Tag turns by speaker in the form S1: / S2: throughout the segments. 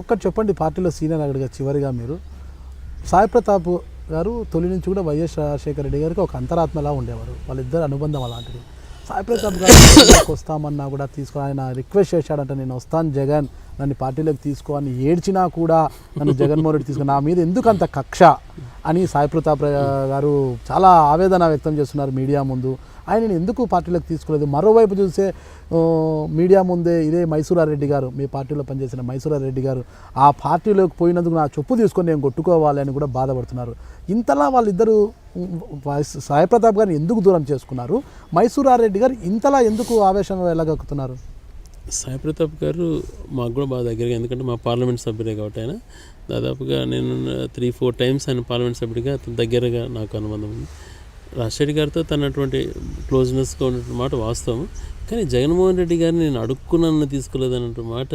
S1: ఒక్కటి చెప్పండి, పార్టీలో సీనియర్ నాయకుడిగా చివరిగా మీరు సాయి ప్రతాప్ గారు తొలి నుంచి కూడా వైఎస్ రాజశేఖర రెడ్డి గారికి ఒక అంతరాత్మలా ఉండేవారు, వాళ్ళిద్దరు అనుబంధం అలాంటిది. సాయి ప్రతాప్ గారు వస్తామన్నా కూడా ఆయన రిక్వెస్ట్ చేశాడంట, నేను వస్తాను జగన్ నన్ను పార్టీలోకి తీసుకో అని ఏడ్చినా కూడా నన్ను జగన్మోహన్ రెడ్డి తీసుకుని నా మీద ఎందుకు అంత కక్ష అని సాయి ప్రతాప్ గారు చాలా ఆవేదన వ్యక్తం చేస్తున్నారు మీడియా ముందు. ఆయనని ఎందుకు పార్టీలోకి తీసుకోలేదు? మరోవైపు చూస్తే మీడియా ముందే ఇదే మైసూరారెడ్డి గారు, మీ పార్టీలో పనిచేసిన మైసూరారెడ్డి గారు ఆ పార్టీలోకి పోయినందుకు నా చెప్పు తీసుకొని నేను కొట్టుకోవాలి అని కూడా బాధపడుతున్నారు. ఇంతలా వాళ్ళిద్దరూ సాయి ప్రతాప్ గారిని ఎందుకు దూరం చేసుకున్నారు? మైసూరారెడ్డి గారు ఇంతలా ఎందుకు ఆవేశంగా వెళ్ళగక్కుతున్నారు?
S2: సాయి ప్రతాప్ గారు మాకు కూడా బాగా దగ్గరగా, ఎందుకంటే మా పార్లమెంట్ సభ్యుడే కాబట్టి ఆయన దాదాపుగా నేను 3-4 టైమ్స్ ఆయన పార్లమెంట్ సభ్యుడిగా దగ్గరగా నాకు అనుబంధం ఉంది. రాజశేఖర్ గారితో తనటువంటి క్లోజ్నెస్గా ఉన్నటువంటి మాట వాస్తవం. కానీ జగన్మోహన్ రెడ్డి గారిని నేను అడుక్కున్నాను తీసుకోలేదన్నట్టు మాట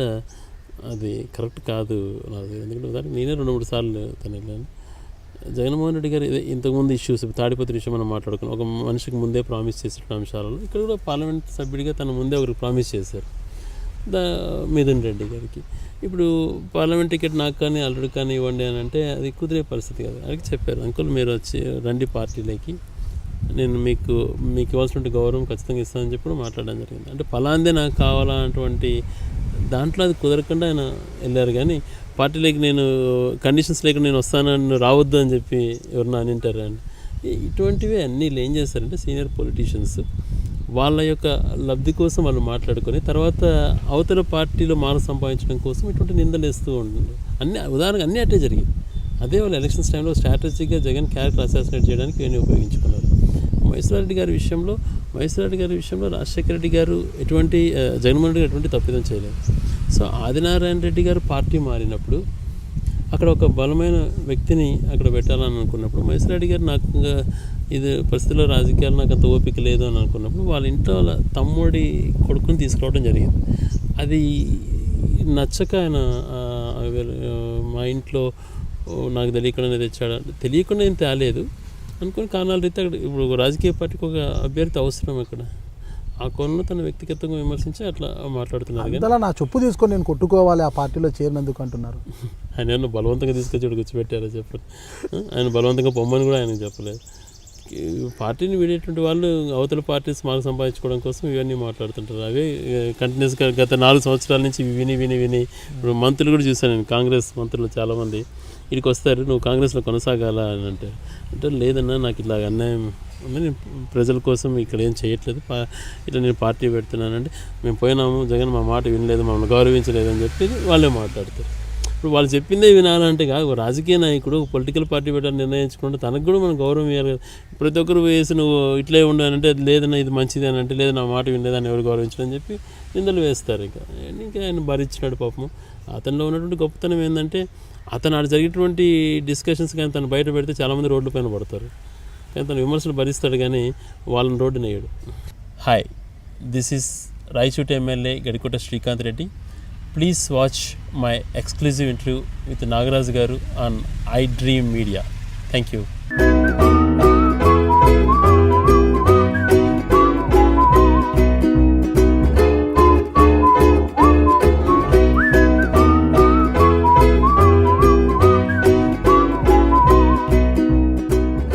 S2: అది కరెక్ట్ కాదు నాది. ఎందుకంటే ఉదాహరణకు నేనే 2-3 సార్లు తను వెళ్ళాను. జగన్మోహన్ రెడ్డి గారు ఇంతకుముందు ఇష్యూస్ తాడిపత్రి విషయం మనం మాట్లాడుకున్నాం. ఒక మనిషికి ముందే ప్రామిస్ చేసిన అంశాలలో ఇక్కడ కూడా పార్లమెంట్ సభ్యుడిగా తన ముందే ఒకరికి ప్రామిస్ చేశారు మిథున్ రెడ్డి గారికి. ఇప్పుడు పార్లమెంట్ టికెట్ నాకు కానీ అల్లుడు కానీ ఇవ్వండి అని అంటే అది కుదిరే పరిస్థితి కాదు. అది చెప్పారు, అంకుల్ మీరు వచ్చి రండి పార్టీలోకి, నేను మీకు ఇవ్వాల్సిన గౌరవం ఖచ్చితంగా ఇస్తానని చెప్పి మాట్లాడడం జరిగింది. అంటే పలాందే నాకు కావాలన్నటువంటి దాంట్లో అది కుదరకుండా ఆయన వెళ్ళారు. కానీ పార్టీలోకి నేను కండిషన్స్ లేకుండా నేను వస్తానని రావద్దు అని చెప్పి ఎవరన్నా అని అంటారు అండి. ఇటువంటివి అన్నీ ఏం చేస్తారంటే సీనియర్ పొలిటీషియన్స్ వాళ్ళ యొక్క లబ్ధి కోసం వాళ్ళు మాట్లాడుకొని తర్వాత అవతల పార్టీలో మాన సంపాదించడం కోసం ఇటువంటి నిందలు వేస్తూ ఉంటుంది. ఉదాహరణకు అన్నీ అట్టే జరిగింది. అదే వాళ్ళు ఎలక్షన్స్ టైంలో స్ట్రాటజీగా జగన్ క్యారెక్టర్ అసాసినేట్ చేయడానికి ఇవన్నీ ఉపయోగించుకున్నారు. మైసూరారెడ్డి గారి విషయంలో రాజశేఖర రెడ్డి గారు జగన్మోహన్ రెడ్డి గారు ఎటువంటి తప్పిదం చేయలేదు. సో ఆదినారాయణ రెడ్డి గారు పార్టీ మారినప్పుడు అక్కడ ఒక బలమైన వ్యక్తిని అక్కడ పెట్టాలని అనుకున్నప్పుడు మైసూరారెడ్డి గారు నాకు ఇది పరిస్థితుల్లో రాజకీయాలు నాకు అంత ఓపిక లేదు అని అనుకున్నప్పుడు వాళ్ళ ఇంట్లో వాళ్ళ తమ్ముడి కొడుకుని తీసుకురావడం జరిగింది. అది నచ్చక ఆయన మా ఇంట్లో నాకు తెలియకుండానే తెచ్చాడు, తెలియకుండా ఏం తేలేదు అనుకుని కారణాల రీతి అక్కడ ఇప్పుడు రాజకీయ పార్టీకి ఒక అభ్యర్థి అవసరం అక్కడ. ఆ కోణంలో తన వ్యక్తిగతంగా విమర్శించి అట్లా మాట్లాడుతున్నారు.
S1: అలా నా చెప్పు తీసుకొని నేను కొట్టుకోవాలి ఆ పార్టీలో చేరినందుకు అంటున్నారు.
S2: ఆయన బలవంతంగా తీసుకొచ్చి కూర్చోబెట్టారో చెప్పారు. ఆయన బలవంతంగా పొమ్మని కూడా ఆయనకు చెప్పలేదు. పార్టీని వీడేటువంటి వాళ్ళు అవతల పార్టీస్ మార్కు సంపాదించుకోవడం కోసం ఇవన్నీ మాట్లాడుతుంటారు. అవే కంటిన్యూస్గా గత 4 సంవత్సరాల నుంచి విని ఇప్పుడు మంత్రులు కూడా చూశాను నేను. కాంగ్రెస్ మంత్రులు చాలామంది ఇక్కడికి వస్తారు, నువ్వు కాంగ్రెస్లో కొనసాగాల అని అంటే లేదన్నా నాకు ఇట్లా అన్యాయం నేను ప్రజల కోసం ఇక్కడ ఏం చేయట్లేదు, ఇట్లా నేను పార్టీ పెడుతున్నానంటే మేము పోయినాము జగన్ మా మాట వినలేదు, మమ్మల్ని గౌరవించలేదు అని చెప్పి వాళ్ళే మాట్లాడతారు. ఇప్పుడు వాళ్ళు చెప్పిందే వినాలంటే కాదు, రాజకీయ నాయకుడు పొలిటికల్ పార్టీ పెట్టాలని నిర్ణయించుకుంటే తనకు కూడా మనం గౌరవం ఇవ్వాలి కదా. ప్రతి ఒక్కరు వేసి నువ్వు ఇట్లే ఉండాలంటే లేదన్నా ఇది మంచిది అని అంటే లేదు నా మాట వినలేదని ఎవరు గౌరవించడం అని చెప్పి నిందలు వేస్తారు. ఇంకా ఆయన భరించినాడు పాపం. అతనిలో ఉన్నటువంటి గొప్పతనం ఏంటంటే అతను ఆడ జరిగేటువంటి డిస్కషన్స్ కానీ తను బయట పెడితే చాలామంది రోడ్ల పైన పడతారు, కానీ తను విమర్శలు భరిస్తాడు కానీ వాళ్ళని రోడ్డున వేయడు. Hi, this is Rayachoti MLA Gadikota Srikanth Reddy. Please watch my exclusive interview with Nagaraj Garu on iDream Media. Thank you.